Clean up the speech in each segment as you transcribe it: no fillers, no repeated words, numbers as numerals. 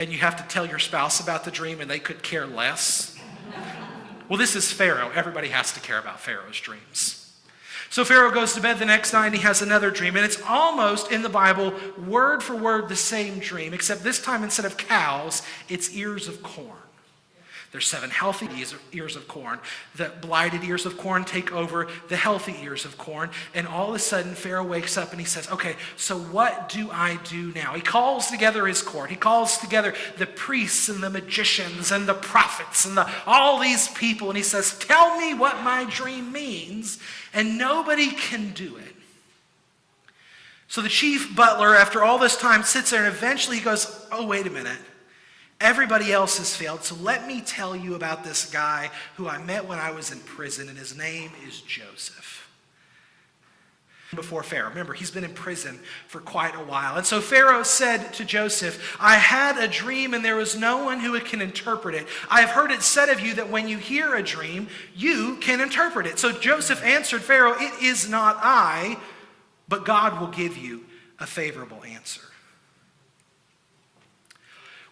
and you have to tell your spouse about the dream and they could care less. Well, this is Pharaoh. Everybody has to care about Pharaoh's dreams. So Pharaoh goes to bed the next night and he has another dream. And it's almost in the Bible, word for word, the same dream, except this time instead of cows, it's ears of corn. There's 7 healthy ears of corn. The blighted ears of corn take over the healthy ears of corn. And all of a sudden, Pharaoh wakes up and he says, okay, so what do I do now? He calls together his court. He calls together the priests and the magicians and the prophets and all these people. And he says, tell me what my dream means. And nobody can do it. So the chief butler, after all this time, sits there and eventually he goes, oh, wait a minute. Everybody else has failed, so let me tell you about this guy who I met when I was in prison, and his name is Joseph. Before Pharaoh, remember, he's been in prison for quite a while. And so Pharaoh said to Joseph, I had a dream and there was no one who can interpret it. I have heard it said of you that when you hear a dream, you can interpret it. So Joseph answered Pharaoh, it is not I, but God will give you a favorable answer.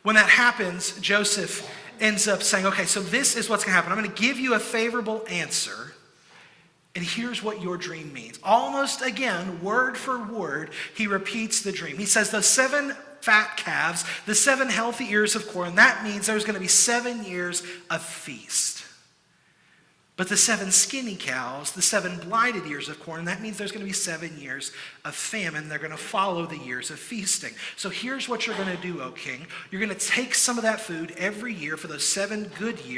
When that happens, Joseph ends up saying, okay, so this is what's going to happen. I'm going to give you a favorable answer, and here's what your dream means. Almost again, word for word, he repeats the dream. He says the 7 fat calves, the 7 healthy ears of corn, that means there's going to be 7 years of feast. But the 7 skinny cows, the 7 blighted ears of corn, that means there's going to be 7 years of famine. They're going to follow the years of feasting. So here's what you're going to do, O king. You're going to take some of that food every year for those 7 good years.